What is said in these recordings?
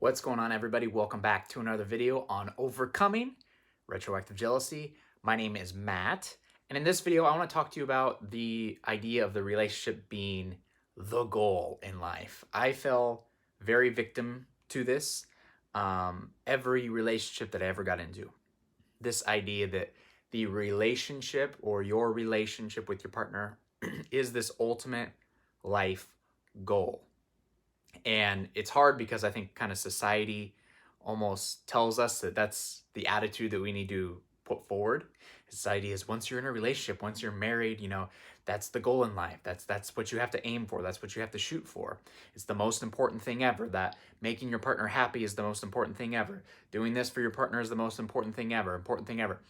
What's going on, everybody? Welcome back to another video on overcoming retroactive jealousy. My name is Matt, and in this video, I want to talk to you about the idea of the relationship being the goal in life. I fell very victim to this every relationship that I ever got into. This idea that the relationship or your relationship with your partner is this ultimate life goal. And it's hard because I think kind of society almost tells us that that's the attitude that we need to put forward. Society is once you're in a relationship, once you're married, that's the goal in life. That's what you have to aim for. That's what you have to shoot for. It's the most important thing ever. That making your partner happy is the most important thing ever. Doing this for your partner is the most important thing ever. Important thing ever.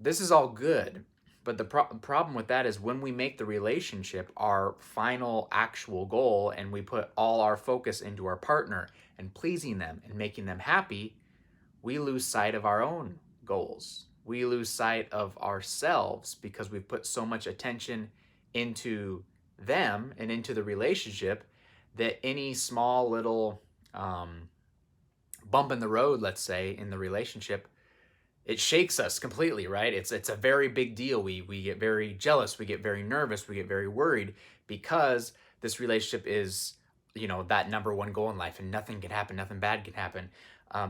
This is all good. But the problem with that is when we make the relationship our final actual goal and we put all our focus into our partner and pleasing them and making them happy, we lose sight of our own goals. We lose sight of ourselves because we've put so much attention into them and into the relationship that any small little bump in the road, let's say, in the relationship, it shakes us completely, right? It's a very big deal. We get very jealous, we get very nervous, we get very worried because this relationship is, that number one goal in life, and nothing can happen, nothing bad can happen.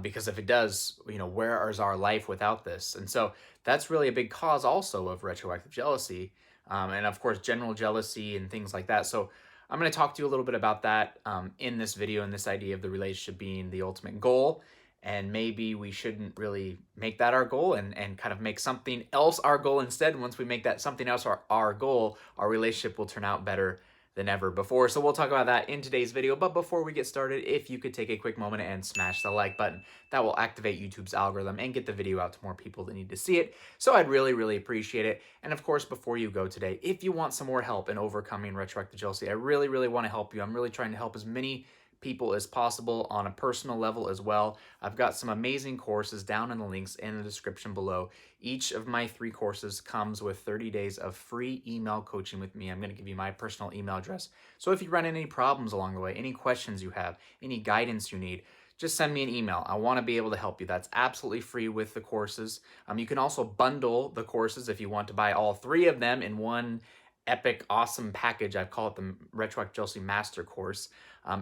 Because if it does, where is our life without this? And so that's really a big cause also of retroactive jealousy, and of course general jealousy and things like that. So I'm going to talk to you a little bit about that in this video, and this idea of the relationship being the ultimate goal. And maybe we shouldn't really make that our goal and kind of make something else our goal instead. Once we make that something else our goal, our relationship will turn out better than ever before. So we'll talk about that in today's video. But before we get started, if you could take a quick moment and smash the like button, that will activate YouTube's algorithm and get the video out to more people that need to see it. So I'd really, really appreciate it. And of course, before you go today, if you want some more help in overcoming retroactive jealousy, I really, really want to help you. I'm really trying to help as many people as possible on a personal level as well. I've got some amazing courses down in the links in the description below. Each of my 3 courses comes with 30 days of free email coaching with me. I'm going to give you my personal email address. So if you run into any problems along the way, any questions you have, any guidance you need, just send me an email. I want to be able to help you. That's absolutely free with the courses. You can also bundle the courses if you want to buy all 3 of them in one epic, awesome package. I call it the Retroactive Jealousy Master Course.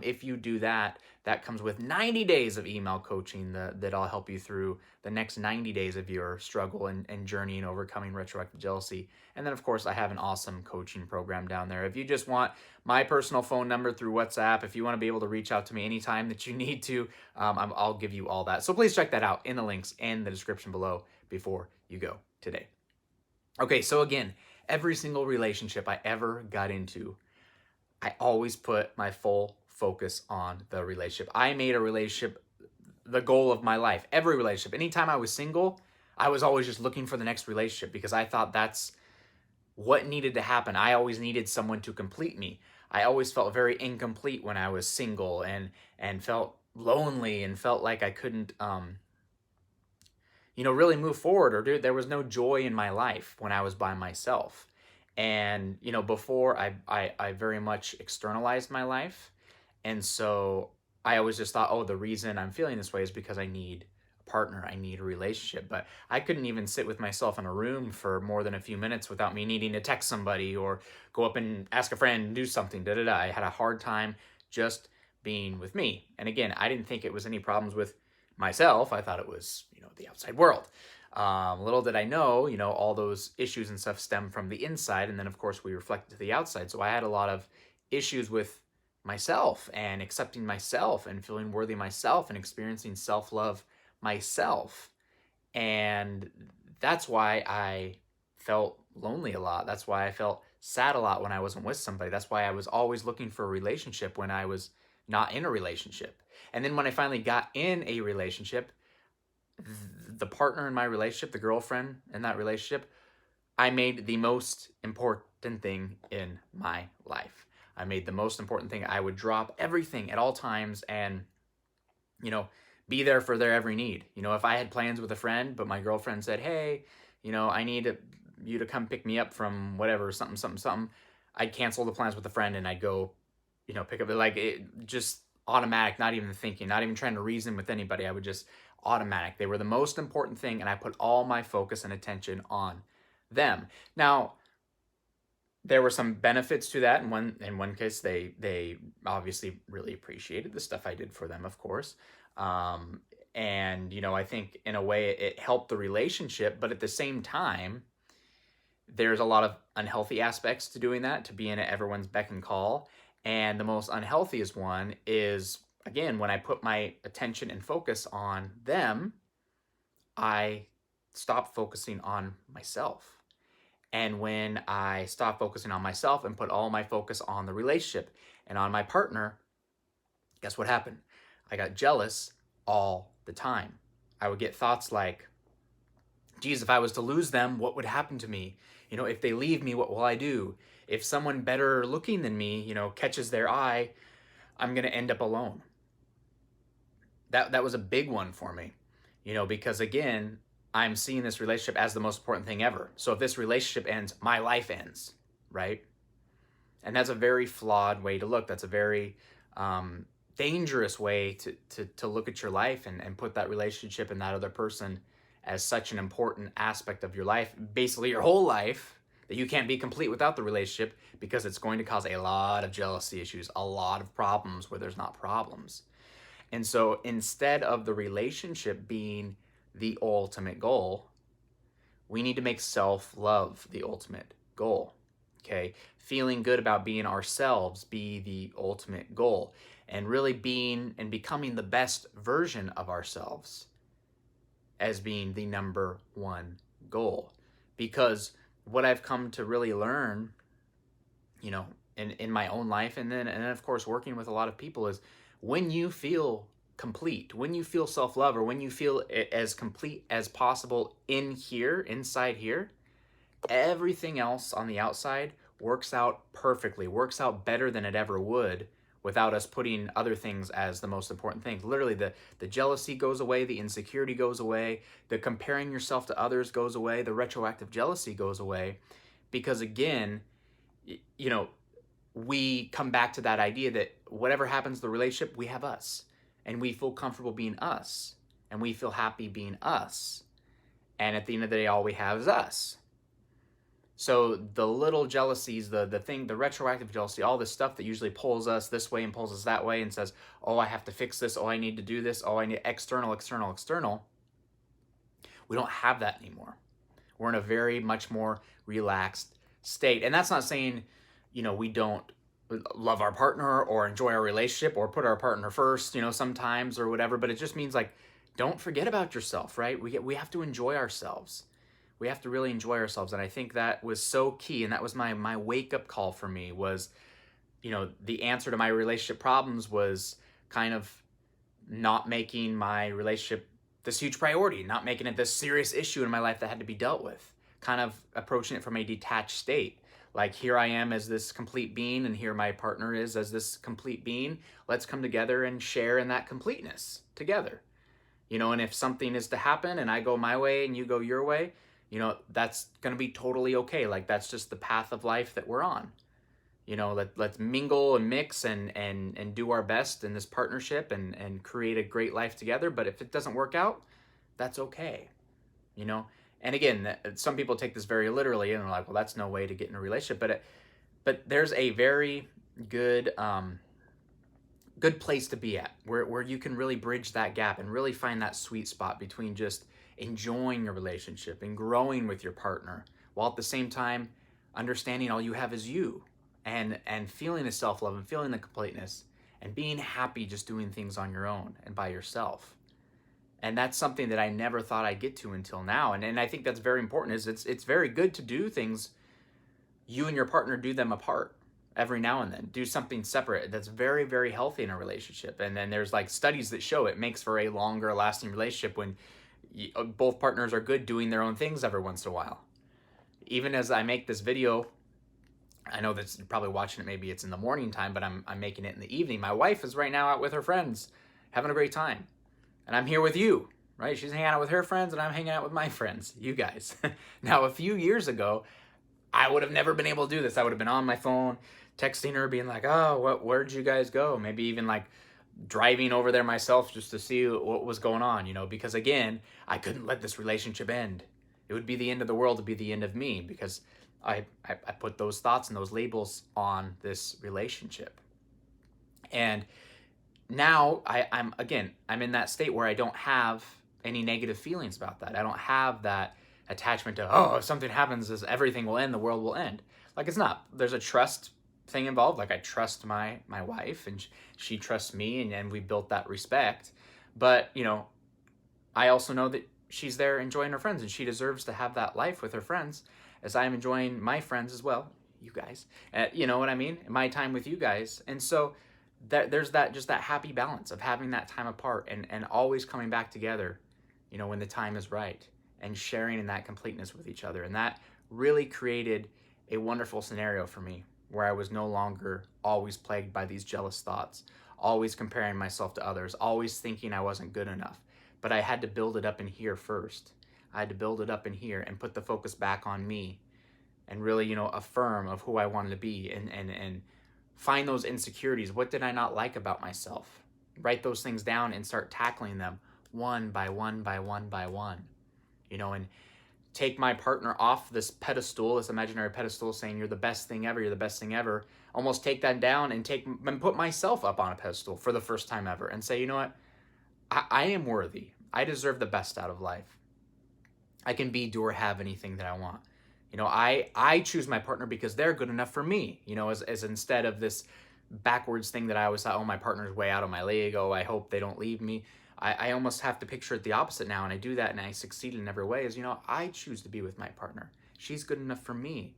If you do that, that comes with 90 days of email coaching that I'll help you through the next 90 days of your struggle and journey in overcoming retroactive jealousy. And then, of course, I have an awesome coaching program down there. If you just want my personal phone number through WhatsApp, if you want to be able to reach out to me anytime that you need to, I'll give you all that. So please check that out in the links and the description below before you go today. Okay, so again, every single relationship I ever got into, I always put my full focus on the relationship. I made a relationship the goal of my life. Every relationship. Anytime I was single, I was always just looking for the next relationship because I thought that's what needed to happen. I always needed someone to complete me. I always felt very incomplete when I was single and felt lonely and felt like I couldn't really move forward, or there was no joy in my life when I was by myself. And, before I very much externalized my life. And so I always just thought, oh, the reason I'm feeling this way is because I need a partner. I need a relationship. But I couldn't even sit with myself in a room for more than a few minutes without me needing to text somebody or go up and ask a friend and do something. I had a hard time just being with me. And again, I didn't think it was any problems with myself. I thought it was, the outside world. Little did I know, all those issues and stuff stem from the inside. And then, of course, we reflect to the outside. So I had a lot of issues with myself and accepting myself and feeling worthy myself and experiencing self-love myself. And that's why I felt lonely a lot. That's why I felt sad a lot when I wasn't with somebody. That's why I was always looking for a relationship when I was not in a relationship. And then when I finally got in a relationship, the partner in my relationship, the girlfriend in that relationship, I made the most important thing in my life. I made the most important thing. I would drop everything at all times and, be there for their every need. If I had plans with a friend, but my girlfriend said, hey, I need you to come pick me up from whatever, something, I'd cancel the plans with the friend and I'd go, pick up. Like, it just automatic, not even thinking, not even trying to reason with anybody. I would just automatic. They were the most important thing, and I put all my focus and attention on them. Now, there were some benefits to that. In one case, they obviously really appreciated the stuff I did for them, of course. And I think in a way it helped the relationship, but at the same time, there's a lot of unhealthy aspects to doing that, to being at everyone's beck and call. And the most unhealthiest one is, again, when I put my attention and focus on them, I stop focusing on myself. And when I stop focusing on myself and put all my focus on the relationship and on my partner, guess what happened? I got jealous all the time. I would get thoughts like, geez, if I was to lose them, what would happen to me? If they leave me, what will I do? If someone better looking than me, catches their eye, I'm going to end up alone. That was a big one for me, because again, I'm seeing this relationship as the most important thing ever. So if this relationship ends, my life ends, right? And that's a very flawed way to look. That's a very dangerous way to look at your life and put that relationship and that other person as such an important aspect of your life, basically your whole life, that you can't be complete without the relationship, because it's going to cause a lot of jealousy issues, a lot of problems where there's not problems. And so instead of the relationship being the ultimate goal, we need to make self-love the ultimate goal. Okay? Feeling good about being ourselves be the ultimate goal, and really being and becoming the best version of ourselves as being the number one goal. Because what I've come to really learn, in my own life, and then of course working with a lot of people, is when you feel complete, when you feel self-love, or when you feel as complete as possible inside here, everything else on the outside works out perfectly, works out better than it ever would without us putting other things as the most important things. Literally, the jealousy goes away, the insecurity goes away, the comparing yourself to others goes away, the retroactive jealousy goes away, because again, we come back to that idea that whatever happens to the relationship, we have us, and we feel comfortable being us, and we feel happy being us. And at the end of the day, all we have is us. So the little jealousies, the retroactive jealousy, all this stuff that usually pulls us this way and pulls us that way and says, oh, I have to fix this, oh, I need to do this, oh, I need external. We don't have that anymore. We're in a very much more relaxed state. And that's not saying, we don't love our partner or enjoy our relationship or put our partner first, sometimes or whatever, but it just means like, don't forget about yourself, right? We have to enjoy ourselves. We have to really enjoy ourselves. And I think that was so key. And that was my wake-up call for me was, the answer to my relationship problems was kind of not making my relationship this huge priority, not making it this serious issue in my life that had to be dealt with, kind of approaching it from a detached state. Like, here I am as this complete being, and here my partner is as this complete being. Let's come together and share in that completeness together. And if something is to happen and I go my way and you go your way, that's going to be totally okay. Like, that's just the path of life that we're on. Let's mingle and mix and do our best in this partnership and create a great life together. But if it doesn't work out, that's okay. And again, some people take this very literally and they're like, well, that's no way to get in a relationship. But there's a very good place to be at where you can really bridge that gap and really find that sweet spot between just enjoying your relationship and growing with your partner, while at the same time understanding all you have is you, and feeling the self-love and feeling the completeness and being happy just doing things on your own and by yourself. And that's something that I never thought I'd get to until now. And I think that's very important. Is it's very good to do things, you and your partner do them apart every now and then. Do something separate. That's very, very healthy in a relationship. And then there's like studies that show it makes for a longer lasting relationship when both partners are good doing their own things every once in a while. Even as I make this video, I know that you're probably watching it, maybe it's in the morning time, but I'm making it in the evening. My wife is right now out with her friends, having a great time. And I'm here with you, right? She's hanging out with her friends and I'm hanging out with my friends, you guys. Now, a few years ago, I would have never been able to do this. I would have been on my phone, texting her, being like, oh, where'd you guys go? Maybe even like driving over there myself just to see what was going on, because again, I couldn't let this relationship end. It would be the end of the world, to be the end of me, because I put those thoughts and those labels on this relationship. And now I'm in that state where I don't have any negative feelings about that. I don't have that attachment to, oh, if something happens, everything will end, the world will end. Like, it's not. There's a trust thing involved. Like, I trust my wife, and she trusts me, and we built that respect. But I also know that she's there enjoying her friends, and she deserves to have that life with her friends, as I'm enjoying my friends as well, you guys. You know what I mean? My time with you guys. And so there's that happy balance of having that time apart, and always coming back together, when the time is right, and sharing in that completeness with each other. And that really created a wonderful scenario for me, where I was no longer always plagued by these jealous thoughts, always comparing myself to others, always thinking I wasn't good enough. But I had to build it up in here first. I had to build it up in here and put the focus back on me, and really, affirm of who I wanted to be, and find those insecurities. What did I not like about myself? Write those things down and start tackling them one by one by one by one. And take my partner off this pedestal, this imaginary pedestal, saying you're the best thing ever, you're the best thing ever. Almost take that down and put myself up on a pedestal for the first time ever, and say, you know what? I am worthy. I deserve the best out of life. I can be, do, or have anything that I want. I choose my partner because they're good enough for me, as instead of this backwards thing that I always thought, oh, my partner's way out of my league, oh, I hope they don't leave me. I almost have to picture it the opposite now, and I do that, and I succeed in every way, is, I choose to be with my partner. She's good enough for me.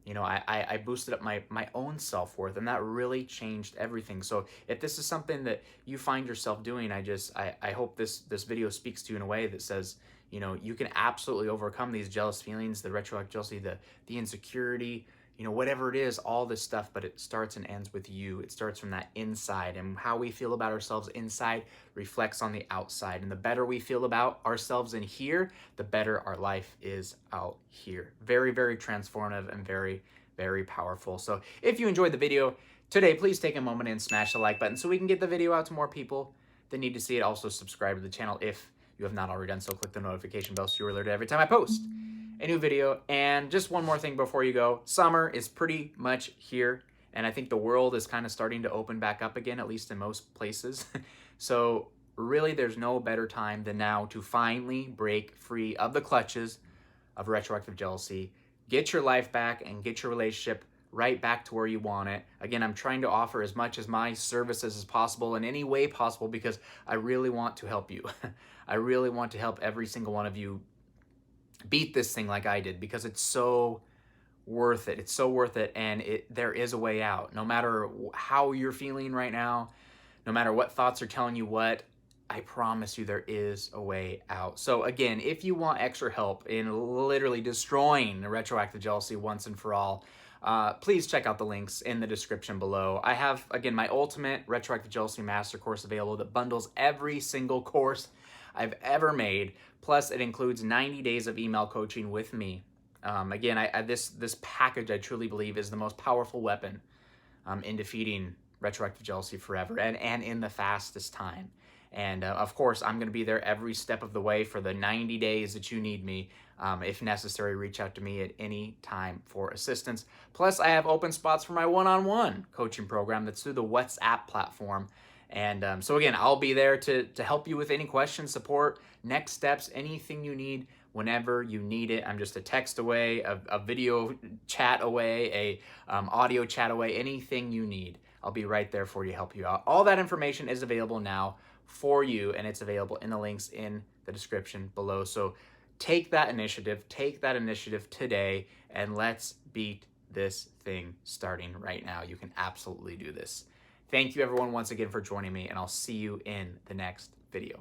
I boosted up my own self-worth, and that really changed everything. So if this is something that you find yourself doing, I hope this video speaks to you in a way that says, you can absolutely overcome these jealous feelings, the retroactive jealousy, the insecurity, whatever it is, all this stuff. But it starts and ends with you. It starts from that inside, and how we feel about ourselves inside reflects on the outside. And the better we feel about ourselves in here, the better our life is out here. Very, very transformative, and very, very powerful. So if you enjoyed the video today, please take a moment and smash the like button so we can get the video out to more people that need to see it. Also, subscribe to the channel if you have not already done so. Click the notification bell so you're alerted every time I post a new video. And just one more thing before you go. Summer is pretty much here, and I think the world is kind of starting to open back up again, at least in most places. So really, there's no better time than now to finally break free of the clutches of retroactive jealousy, get your life back, and get your relationship right back to where you want it. Again, I'm trying to offer as much as my services as possible in any way possible, because I really want to help you. I really want to help every single one of you beat this thing like I did, because it's so worth it. It's so worth it, and there is a way out. No matter how you're feeling right now, no matter what thoughts are telling you what, I promise you there is a way out. So again, if you want extra help in literally destroying the retroactive jealousy once and for all, please check out the links in the description below. I have, again, my ultimate retroactive jealousy master course available that bundles every single course I've ever made. Plus, it includes 90 days of email coaching with me. Again, this package, I truly believe, is the most powerful weapon in defeating retroactive jealousy forever, and in the fastest time. And of course, I'm going to be there every step of the way for the 90 days that you need me. If necessary, reach out to me at any time for assistance. Plus, I have open spots for my one-on-one coaching program that's through the WhatsApp platform. And so again, I'll be there to help you with any questions, support, next steps, anything you need whenever you need it. I'm just a text away, a video chat away, a audio chat away, anything you need. I'll be right there for you to help you out. All that information is available now for you, and it's available in the links in the description below. So take that initiative today, and let's beat this thing starting right now. You can absolutely do this. Thank you everyone once again for joining me, and I'll see you in the next video.